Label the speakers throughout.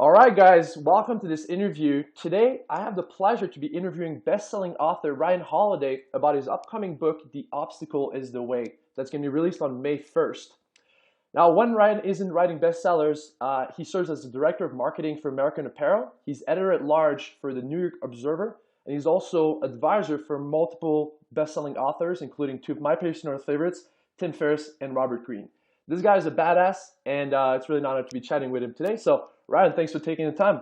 Speaker 1: All right, guys, welcome to this interview. Today, I have the pleasure to be interviewing best-selling author Ryan Holiday about his upcoming book, The Obstacle is the Way, that's going to be released on May 1st. Now, when Ryan isn't writing bestsellers, he serves as the director of marketing for American Apparel. He's editor-at-large for the New York Observer, and he's also advisor for multiple best-selling authors, including two of my personal favorites, Tim Ferriss and Robert Greene. This guy is a badass, and it's really an honor to be chatting with him today. So, Ryan, thanks for taking the time.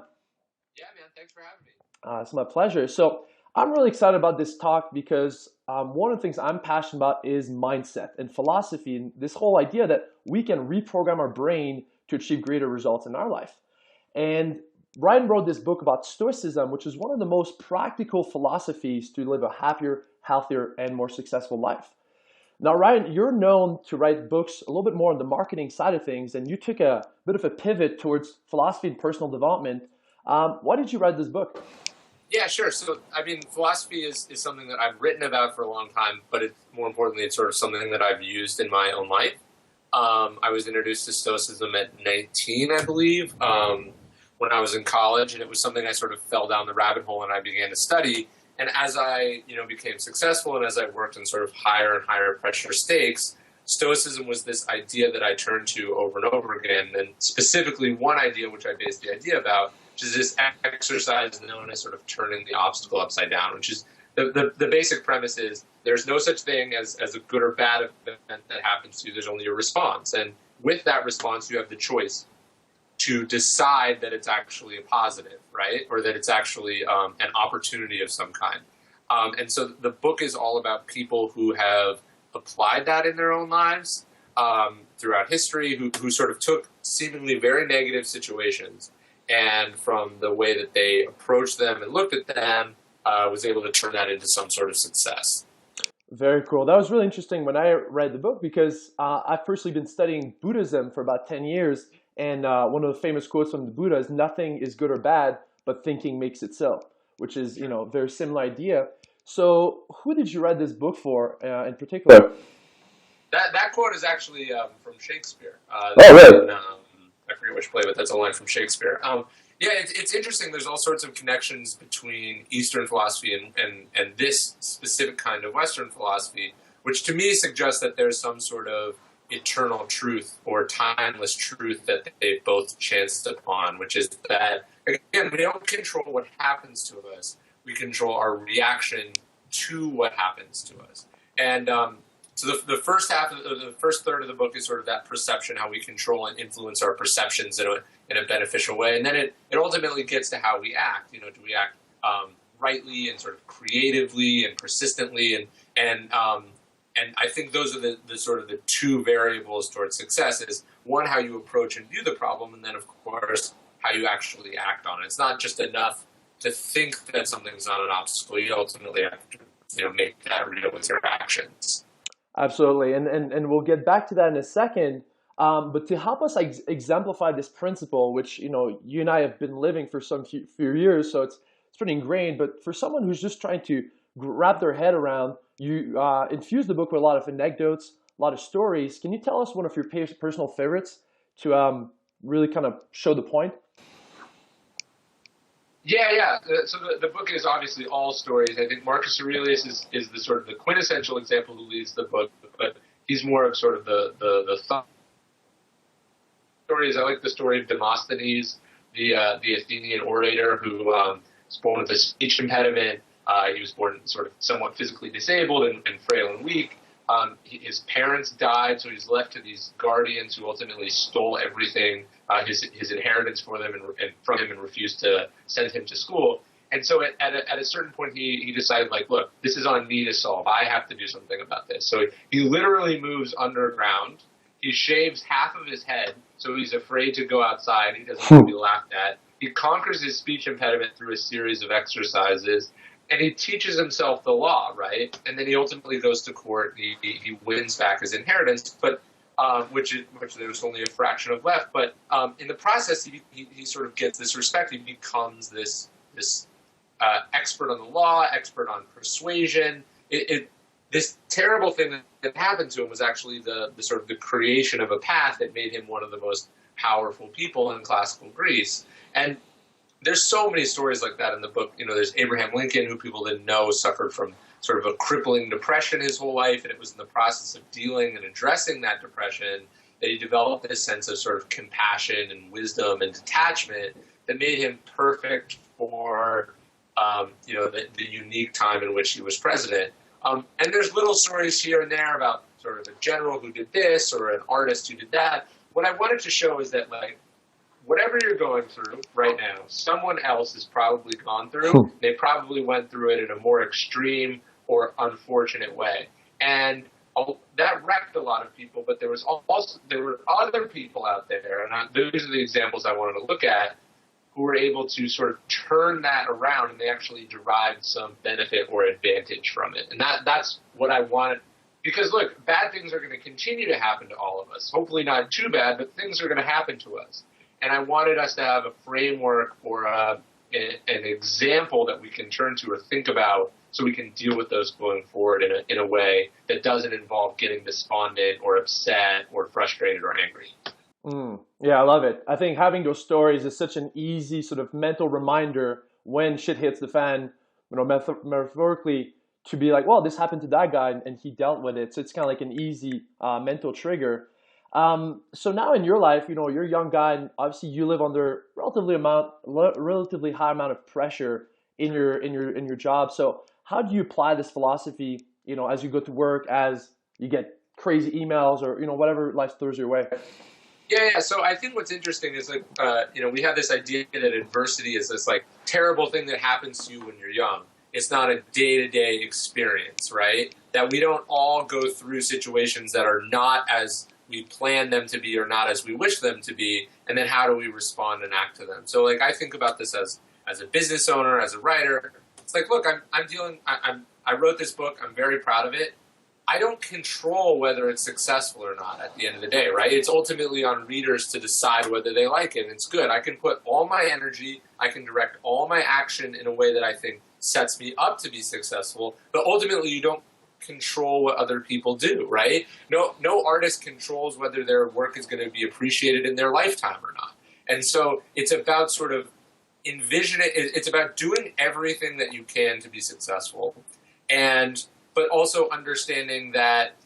Speaker 2: Yeah, man. Thanks for having me.
Speaker 1: It's my pleasure. So, I'm really excited about this talk because one of the things I'm passionate about is mindset and philosophy, and this whole idea that we can reprogram our brain to achieve greater results in our life. And Ryan wrote this book about Stoicism, which is one of the most practical philosophies to live a happier, healthier, and more successful life. Now, Ryan, you're known to write books a little bit more on the marketing side of things, and you took a bit of a pivot towards philosophy and personal development. Why did you write this book?
Speaker 2: Yeah, sure. So, I mean, philosophy is something that I've written about for a long time, but more importantly, it's sort of something that I've used in my own life. I was introduced to Stoicism at 19, I believe, when I was in college, and it was something I sort of fell down the rabbit hole and I began to study. And as I, became successful and as I worked in sort of higher and higher pressure stakes, Stoicism was this idea that I turned to over and over again. And specifically one idea, which I based the idea about, which is this exercise known as sort of turning the obstacle upside down, which is the basic premise is there's no such thing as a good or bad event that happens to you. There's only a response. And with that response, you have the choice to decide that it's actually a positive, right? Or that it's actually an opportunity of some kind. And so the book is all about people who have applied that in their own lives throughout history, who sort of took seemingly very negative situations and from the way that they approached them and looked at them, was able to turn that into some sort of success.
Speaker 1: Very cool. That was really interesting when I read the book because I've personally been studying Buddhism for about 10 years. And one of the famous quotes from the Buddha is, "Nothing is good or bad, but thinking makes it so," which is, a very similar idea. So who did you write this book for in particular?
Speaker 2: That quote is actually from Shakespeare.
Speaker 1: Oh, really?
Speaker 2: I forget which play, but that's a line from Shakespeare. Yeah, it's interesting. There's all sorts of connections between Eastern philosophy and this specific kind of Western philosophy, which to me suggests that there's some sort of eternal truth or timeless truth that they both chanced upon, which is that, again, we don't control what happens to us. We control our reaction to what happens to us. And so the first half, the first third of the book is sort of that perception, how we control and influence our perceptions in a beneficial way. And then it ultimately gets to how we act. Do we act rightly and sort of creatively and persistently? And I think those are the sort of the two variables towards success is one, how you approach and view the problem, and then of course, how you actually act on it. It's not just enough to think that something's not an obstacle. You ultimately have to, make that real with your actions.
Speaker 1: Absolutely. And we'll get back to that in a second. But to help us exemplify this principle, which, you and I have been living for some few years, so it's pretty ingrained. But for someone who's just trying to wrap their head around, you infused the book with a lot of anecdotes, a lot of stories. Can you tell us one of your personal favorites to really kind of show the point?
Speaker 2: Yeah. So the book is obviously all stories. I think Marcus Aurelius is the sort of the quintessential example who leads the book, but he's more of sort of the thought stories. I like the story of Demosthenes, the Athenian orator who was born with a speech impediment. He was born sort of somewhat physically disabled and frail and weak. His parents died, so he's left to these guardians who ultimately stole everything, his inheritance for them and from him, and refused to send him to school. And so at a certain point, he decided, look, this is on me to solve. I have to do something about this. So he literally moves underground. He shaves half of his head, so he's afraid to go outside. He doesn't want to be laughed at. He conquers his speech impediment through a series of exercises. And he teaches himself the law, right? And then he ultimately goes to court. He wins back his inheritance, but which there's only a fraction of left. But in the process, he sort of gets this respect. He becomes this expert on the law, expert on persuasion. This terrible thing that happened to him was actually the sort of the creation of a path that made him one of the most powerful people in classical Greece. And there's so many stories like that in the book. There's Abraham Lincoln, who people didn't know suffered from sort of a crippling depression his whole life, and it was in the process of dealing and addressing that depression that he developed this sense of sort of compassion and wisdom and detachment that made him perfect for the unique time in which he was president. And there's little stories here and there about sort of a general who did this or an artist who did that. What I wanted to show is that, like, whatever you're going through right now, someone else has probably gone through. They probably went through it in a more extreme or unfortunate way. And that wrecked a lot of people, but there were other people out there, and those are the examples I wanted to look at, who were able to sort of turn that around, and they actually derived some benefit or advantage from it. And that's what I wanted. Because, look, bad things are going to continue to happen to all of us. Hopefully not too bad, but things are going to happen to us. And I wanted us to have a framework or an example that we can turn to or think about so we can deal with those going forward in a way that doesn't involve getting despondent or upset or frustrated or angry.
Speaker 1: Yeah, I love it. I think having those stories is such an easy sort of mental reminder when shit hits the fan, metaphorically, to be like, well, this happened to that guy and he dealt with it. So it's kind of like an easy mental trigger. So now in your life, you're a young guy, and obviously you live under relatively high amount of pressure in your job. So how do you apply this philosophy, as you go to work, as you get crazy emails or whatever life throws your way?
Speaker 2: Yeah. So I think what's interesting is like we have this idea that adversity is this like terrible thing that happens to you when you're young. It's not a day-to-day experience, right? That we don't all go through situations that are not as we plan them to be or not as we wish them to be, and then how do we respond and act to them? So, like, I think about this as a business owner, as a writer. It's like, look, I wrote this book. I'm very proud of it. I don't control whether it's successful or not at the end of the day, right? It's ultimately on readers to decide whether they like it, and it's good. I can put all my energy, I can direct all my action in a way that I think sets me up to be successful, but ultimately you don't control what other people do, right? No artist controls whether their work is going to be appreciated in their lifetime or not. And so it's about sort of envisioning, it's about doing everything that you can to be successful, but also understanding that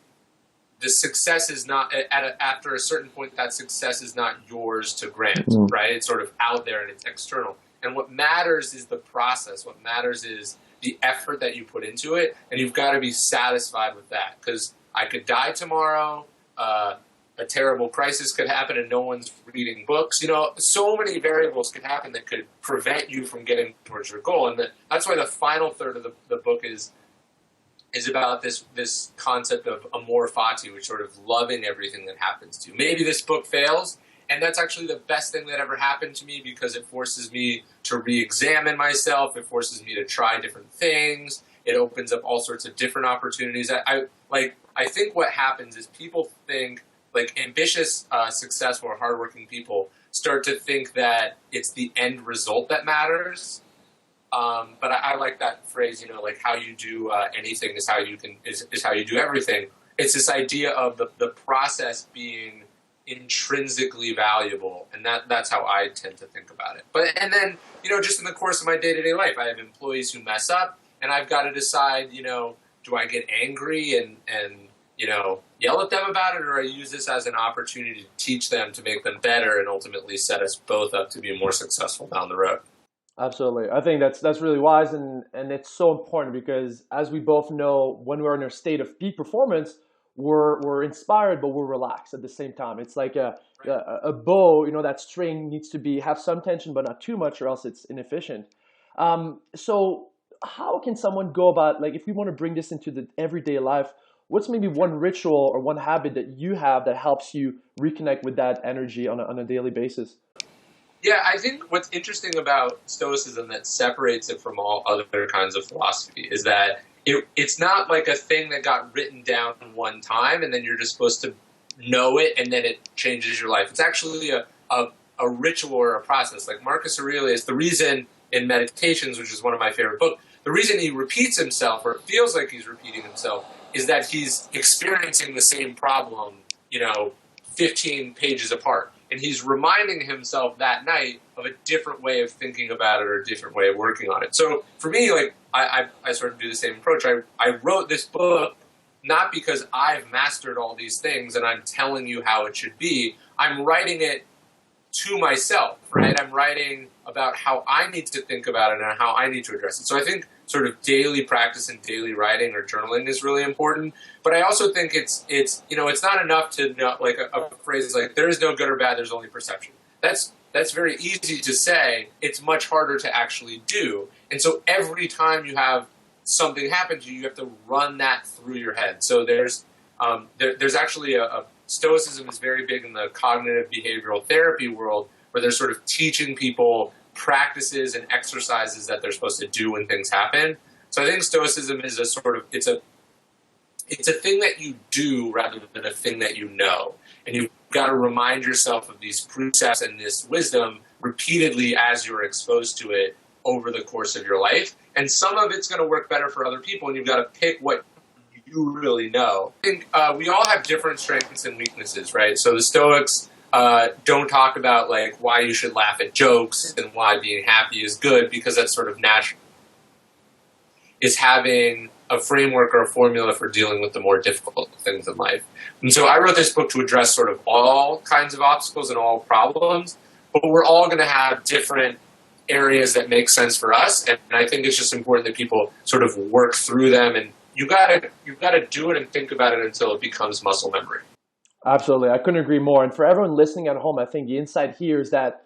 Speaker 2: the success is not, after a certain point, that success is not yours to grant, right? It's sort of out there and it's external. And what matters is the process. What matters is the effort that you put into it, and you've got to be satisfied with that. Because I could die tomorrow, a terrible crisis could happen, and no one's reading books. So many variables could happen that could prevent you from getting towards your goal. And that's why the final third of the book is about this concept of amor fati, which sort of loving everything that happens to you. Maybe this book fails, and that's actually the best thing that ever happened to me because it forces me to re-examine myself. It forces me to try different things. It opens up all sorts of different opportunities. I think what happens is people think, like ambitious, successful, or hardworking people start to think that it's the end result that matters. But I like that phrase, like how you do anything is how you do everything. It's this idea of the process being intrinsically valuable, and that's how I tend to think about it. And then just in the course of my day-to-day life, I have employees who mess up, and I've got to decide, do I get angry and yell at them about it, or I use this as an opportunity to teach them, to make them better, and ultimately set us both up to be more successful down the road.
Speaker 1: Absolutely. I think that's really wise, and it's so important because, as we both know, when we're in a state of peak performance, we're inspired, but we're relaxed at the same time. It's like a bow, that string needs to have some tension, but not too much, or else it's inefficient. So how can someone go about, like, if we want to bring this into the everyday life, what's maybe one ritual or one habit that you have that helps you reconnect with that energy on a daily basis?
Speaker 2: Yeah, I think what's interesting about Stoicism that separates it from all other kinds of philosophy is that it's not like a thing that got written down one time and then you're just supposed to know it and then it changes your life. It's actually a ritual or a process. Like Marcus Aurelius, the reason in Meditations, which is one of my favorite books, the reason he repeats himself or feels like he's repeating himself is that he's experiencing the same problem, 15 pages apart. and he's reminding himself that night of a different way of thinking about it or a different way of working on it. So for me, like I sort of do the same approach. I wrote this book not because I've mastered all these things and I'm telling you how it should be. I'm writing it to myself, right? I'm writing about how I need to think about it and how I need to address it. So I think sort of daily practice and daily writing or journaling is really important. But I also think it's not enough to know, like a phrase like there is no good or bad, there's only perception. That's very easy to say. It's much harder to actually do. And so every time you have something happen to you, you have to run that through your head. So there's actually a Stoicism is very big in the cognitive behavioral therapy world, where they're sort of teaching people practices and exercises that they're supposed to do when things happen. So I think Stoicism is a sort of it's a thing that you do rather than a thing that you know, and you've got to remind yourself of these precepts and this wisdom repeatedly as you're exposed to it over the course of your life. And some of it's going to work better for other people, and you've got to pick what you really know. I think we all have different strengths and weaknesses, right? So the Stoics don't talk about like why you should laugh at jokes and why being happy is good, because that's sort of natural. Is having a framework or a formula for dealing with the more difficult things in life. And so I wrote this book to address sort of all kinds of obstacles and all problems, but we're all going to have different areas that make sense for us. And I think it's just important that people sort of work through them, and you've got to do it and think about it until it becomes muscle memory.
Speaker 1: Absolutely. I couldn't agree more. And for everyone listening at home, I think the insight here is that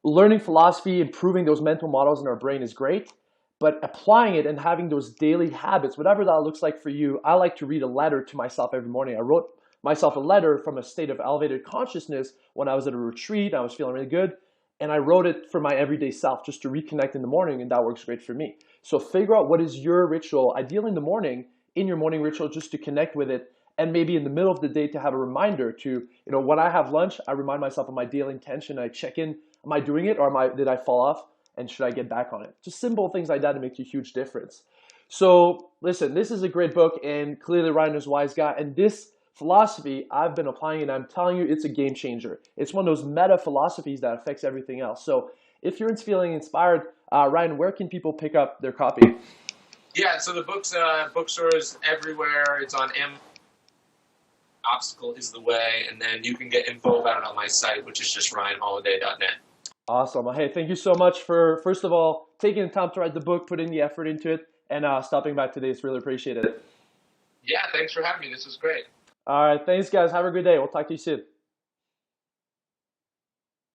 Speaker 1: learning philosophy, improving those mental models in our brain is great, but applying it and having those daily habits, whatever that looks like for you. I like to read a letter to myself every morning. I wrote myself a letter from a state of elevated consciousness when I was at a retreat. I was feeling really good. And I wrote it for my everyday self just to reconnect in the morning, and that works great for me. So figure out what is your ritual, ideally in the morning, in your morning ritual, just to connect with it, and maybe in the middle of the day to have a reminder to, when I have lunch, I remind myself of my daily intention. I check in, am I doing it, or did I fall off, and should I get back on it? Just simple things like that to make a huge difference. So listen, this is a great book, and clearly Ryan is a wise guy, and this philosophy, I've been applying it. I'm telling you, it's a game changer. It's one of those meta philosophies that affects everything else. So if you're feeling inspired, Ryan, where can people pick up their copy?
Speaker 2: Yeah, so the book's bookstores everywhere. It's on Amazon. Obstacle is the way, and then you can get info about it on my site, which is just ryanholiday.net.
Speaker 1: Awesome. Hey, thank you so much for, first of all, taking the time to write the book, putting the effort into it, and stopping by today. It's really appreciated.
Speaker 2: Yeah, thanks for having me. This was great.
Speaker 1: All right. Thanks, guys. Have a good day. We'll talk to you soon.